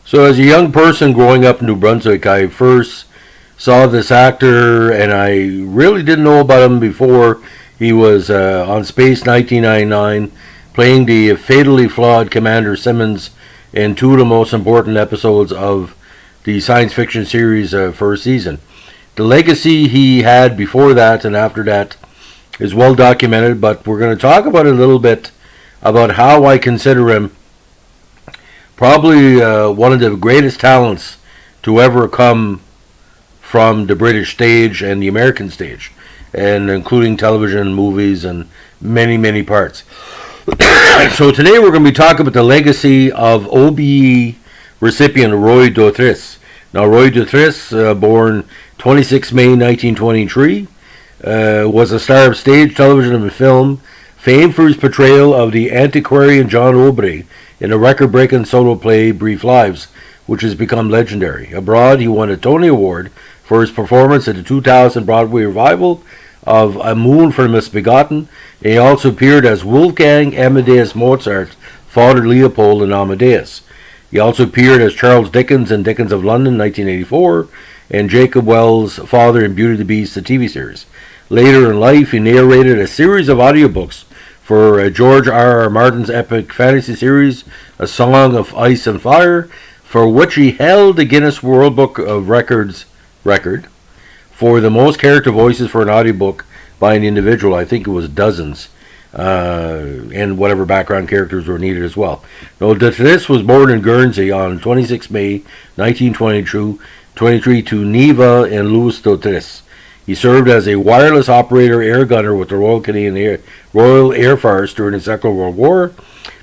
So, as a young person growing up in New Brunswick, I first saw this actor, and I really didn't know about him before. He was on Space 1999, playing the fatally flawed Commander Simmons in two of the most important episodes of the science fiction series first season. The legacy he had before that and after that is well documented, but we're going to talk about it a little bit about how I consider him probably one of the greatest talents to ever come from the British stage and the American stage, and including television, movies, and many, many parts. So today we're going to be talking about the legacy of O.B.E. recipient Roy Dotrice. Now, Roy Dotrice, born 26 May 1923, was a star of stage, television, and film, famed for his portrayal of the antiquarian John O.B.E. in a record-breaking solo play, Brief Lives, which has become legendary. Abroad, he won a Tony Award for his performance in the 2000 Broadway revival of A Moon for the Misbegotten, and he also appeared as Wolfgang Amadeus Mozart's father Leopold in Amadeus. He also appeared as Charles Dickens in Dickens of London, 1984, and Jacob Wells' father in Beauty and the Beast, the TV series. Later in life, he narrated a series of audiobooks for George R.R. Martin's epic fantasy series, A Song of Ice and Fire, for which he held the Guinness World Book of Records record for the most character voices for an audiobook by an individual. I think it was dozens, and whatever background characters were needed as well. Now, Dotrice was born in Guernsey on 26 May 1923 to Neva and Louis Dotrice. He served as a wireless operator air gunner with the Royal Air Force during the Second World War,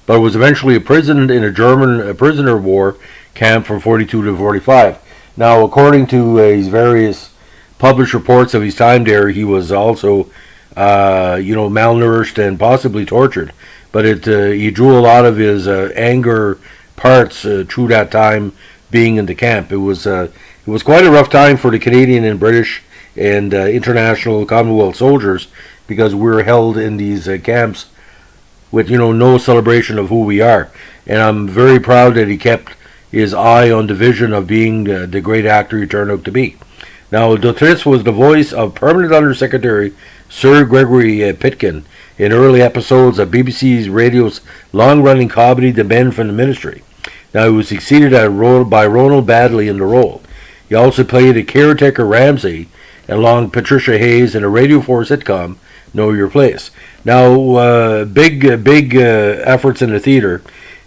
but was eventually imprisoned in a German prisoner of war camp from 42 to 45. Now, according to his various published reports of his time there, he was also, malnourished and possibly tortured. But he drew a lot of his anger parts through that time being in the camp. It was quite a rough time for the Canadian and British and international Commonwealth soldiers, because we were held in these camps with no celebration of who we are. And I'm very proud that he kept his eye on the vision of being the great actor he turned out to be. Now, Dotrice was the voice of Permanent Undersecretary Sir Gregory Pitkin in early episodes of BBC's radio's long-running comedy The Men from the Ministry. Now, he was succeeded by Ronald Badley in the role. He also played a caretaker Ramsay along Patricia Hayes in a Radio 4 sitcom, Know Your Place. Now, big efforts in the theater.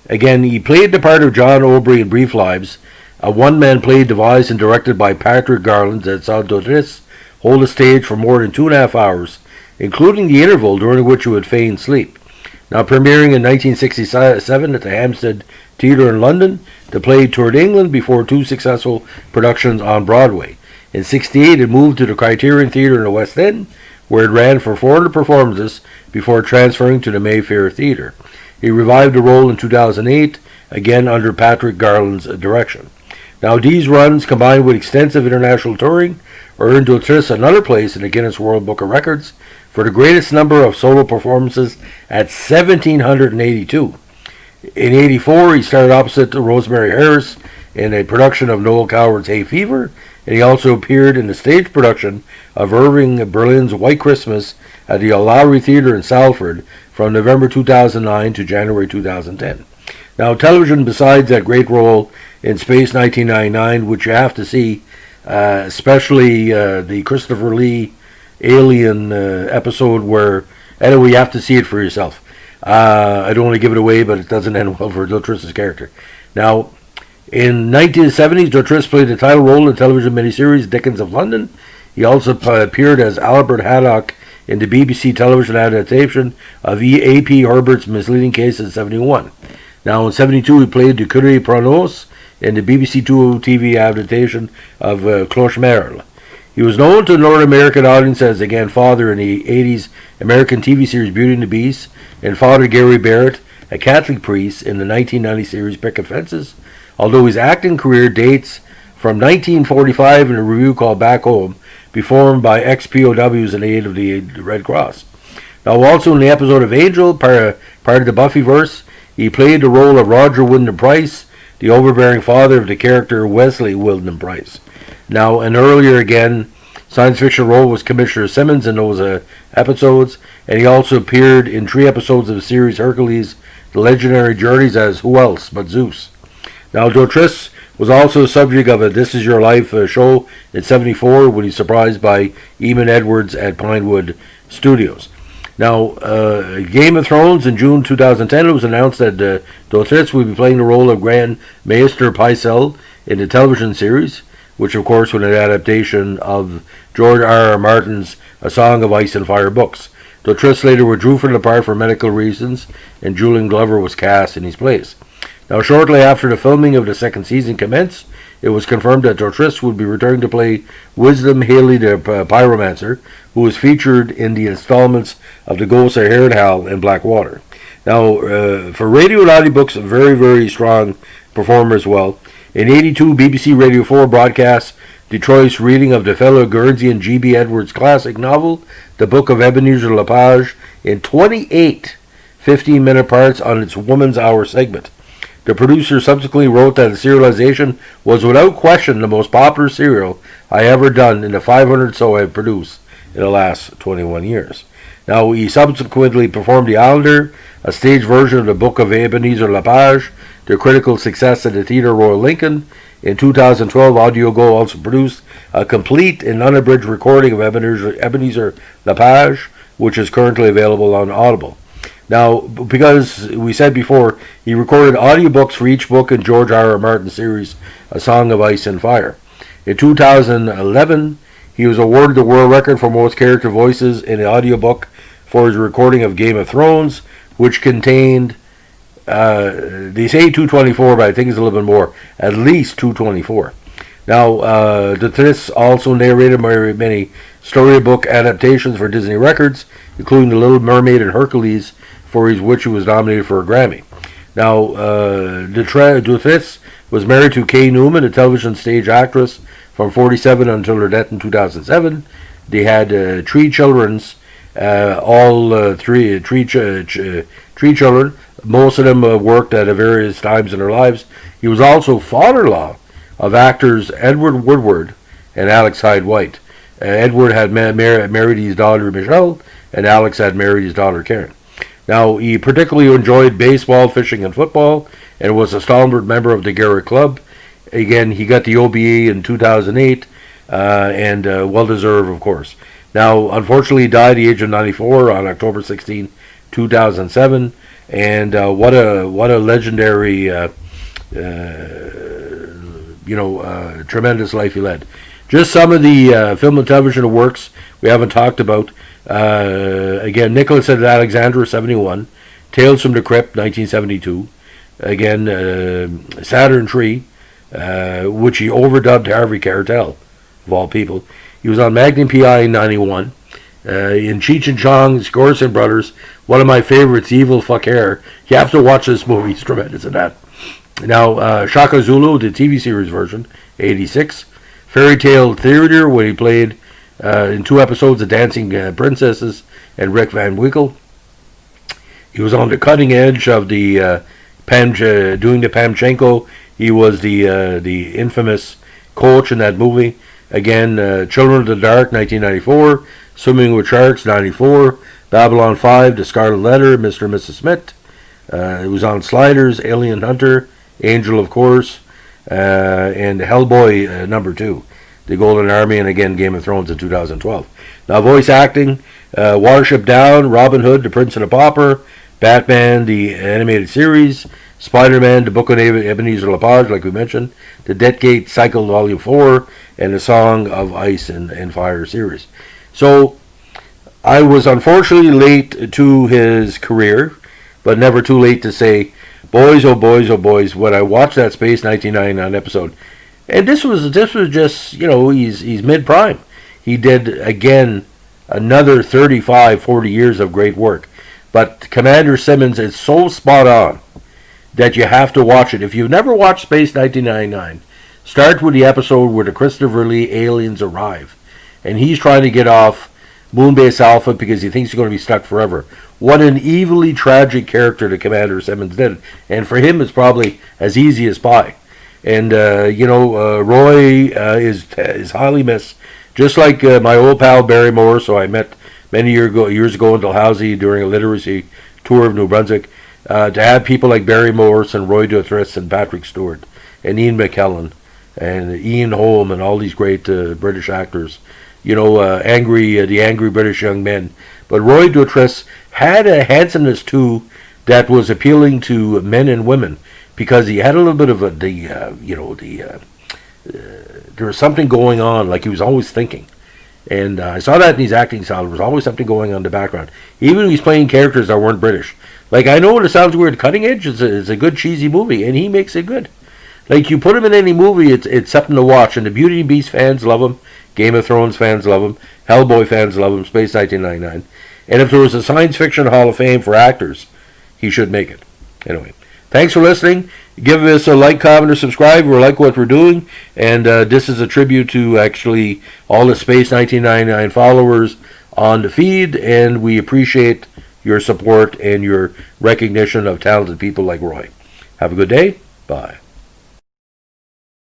Again, he played the part of John O.B.E. in Brief Lives, a one-man play devised and directed by Patrick Garland that saw Dotrice hold the stage for more than 2.5 hours, including the interval during which he would feign sleep. Now, premiering in 1967 at the Hampstead Theatre in London, the play toured England before two successful productions on Broadway. In 1968, it moved to the Criterion Theatre in the West End, where it ran for 400 performances before transferring to the Mayfair Theatre. He revived the role in 2008, again under Patrick Garland's direction. Now, these runs, combined with extensive international touring, earned Dotrice another place in the Guinness World Book of Records for the greatest number of solo performances at 1,782. In 1984, he starred opposite Rosemary Harris in a production of Noel Coward's Hay Fever, and he also appeared in the stage production of Irving Berlin's White Christmas at the Lowry Theatre in Salford from November 2009 to January 2010. Now, television, besides that great role in Space 1999, which you have to see, especially the Christopher Lee Alien episode where, anyway, you have to see it for yourself. I don't want to give it away, but it doesn't end well for Dotrice's character. Now, in 1970s, Dotrice played the title role in the television miniseries Dickens of London. He also appeared as Albert Haddock in the BBC television adaptation of A.P. Herbert's Misleading Case in 1971. Now, in 1972, he played the Curé Pronos in the BBC Two TV adaptation of Clochemerle. He was known to the North American audience as, again, father in the 80s American TV series Beauty and the Beast, and Father Gary Barrett, a Catholic priest, in the 1990 series Picket Fences, although his acting career dates from 1945 in a review called Back Home, performed by ex-POWs in aid of the Red Cross. Now, also in the episode of Angel, part of the Buffyverse, he played the role of Roger Wyndham Price, the overbearing father of the character Wesley Wilden Price. Now, an earlier again science fiction role was Commissioner Simmons in those episodes, and he also appeared in 3 episodes of the series Hercules: The Legendary Journeys as who else but Zeus. Now, Dotrice was also the subject of a This Is Your Life show in '74 when he's surprised by Eamon Edwards at Pinewood Studios. Now, Game of Thrones in June 2010, it was announced that Dotrice would be playing the role of Grand Maester Pycelle in the television series, which of course was an adaptation of George R.R. Martin's A Song of Ice and Fire books. Dotrice later withdrew from the part for medical reasons, and Julian Glover was cast in his place. Now, shortly after the filming of the 2nd season commenced, it was confirmed that Dotrice would be returning to play Wisdom Haley the Pyromancer, who was featured in the installments of The Ghost of Harrenhal and Blackwater. Now, for radio and audiobooks, a very, very strong performer as well. In '82, BBC Radio 4 broadcast Dotrice's reading of the fellow Guernseyan G.B. Edwards' classic novel, The Book of Ebenezer Lepage, in 28 15-minute parts on its Woman's Hour segment. The producer subsequently wrote that the serialization was without question the most popular serial I ever done in the 500 so I have produced in the last 21 years. Now, he subsequently performed The Islander, a stage version of the Book of Ebenezer Lepage, to critical success at the Theatre Royal Lincoln. In 2012, Audio Go also produced a complete and unabridged recording of Ebenezer Lepage, which is currently available on Audible. Now, because we said before, he recorded audiobooks for each book in George R.R. Martin's series, A Song of Ice and Fire. In 2011, he was awarded the world record for most character voices in an audiobook for his recording of Game of Thrones, which contained, they say 224, but I think it's a little bit more, at least 224. Now, Dotrice also narrated many storybook adaptations for Disney Records, including The Little Mermaid and Hercules, for which he was nominated for a Grammy. Now, Dotrice was married to Kay Newman, a television stage actress from '47 until her death in 2007. They had 3 children, three children. Most of them worked at various times in their lives. He was also father-in-law of actors Edward Woodward and Alex Hyde White. Edward had married his daughter Michelle, and Alex had married his daughter Karen. Now, he particularly enjoyed baseball, fishing, and football, and was a stalwart member of the Garrick Club. Again, he got the O.B.E. in 2008, and well-deserved, of course. Now, unfortunately, he died at the age of 94 on October 16, 2007, and what a legendary, tremendous life he led. Just some of the film and television works we haven't talked about. Again, Nicholas and Alexandra, 71. Tales from the Crypt, 1972. Again, Saturn Tree, which he overdubbed Harvey Keitel, of all people. He was on Magnum P.I. in 91. In Cheech and Chong's Gorson Brothers, one of my favorites, Evil Fuck Hair. You have to watch this movie. It's tremendous in that. Now, Shaka Zulu, the TV series version, 86. Fairy Tale Theater, where he played in 2 episodes of Dancing Princesses and Rick Van Winkle. He was on the cutting edge of the doing the Pamchenko. He was the infamous coach in that movie. Again, Children of the Dark, 1994. Swimming with Sharks, 94. Babylon 5, The Scarlet Letter, Mr. and Mrs. Smith. It was on Sliders, Alien Hunter, Angel, of course, and Hellboy number 2. The Golden Army, and again Game of Thrones in 2012. Now, voice acting, Watership Down, Robin Hood, The Prince and the Pauper, Batman, the animated series, Spider-Man, The Book of Ebenezer Lepage, like we mentioned, The Deathgate Cycle Volume 4, and The Song of Ice and Fire series. So, I was unfortunately late to his career, but never too late to say, boys, oh boys, oh boys, when I watched that Space 1999 episode. And this was just, he's mid-prime. He did, again, another 35, 40 years of great work. But Commander Simmons is so spot on that you have to watch it. If you've never watched Space 1999, start with the episode where the Christopher Lee aliens arrive. And he's trying to get off Moonbase Alpha because he thinks he's going to be stuck forever. what an evilly tragic character the Commander Simmons did. And for him, it's probably as easy as pie. And, Roy is highly missed. Just like my old pal Barry Moore, so I met many years ago in Dalhousie during a literacy tour of New Brunswick. To have people like Barry Morris and Roy Dotrice and Patrick Stewart and Ian McKellen and Ian Holm and all these great British actors, the angry British young men. But Roy Dotrice had a handsomeness too that was appealing to men and women because he had a little bit of there was something going on, like he was always thinking. And I saw that in his acting style. There was always something going on in the background. Even when he's playing characters that weren't British. Like, I know it sounds weird. Cutting Edge is a good cheesy movie, and he makes it good. Like, you put him in any movie, it's something to watch. And the Beauty and Beast fans love him. Game of Thrones fans love him. Hellboy fans love him. Space 1999. And if there was a science fiction Hall of Fame for actors, he should make it. Anyway, thanks for listening. Give us a like, comment, or subscribe. We like what we're doing. And this is a tribute to actually all the Space 1999 followers on the feed. And we appreciate your support and your recognition of talented people like Roy. Have a good day. Bye.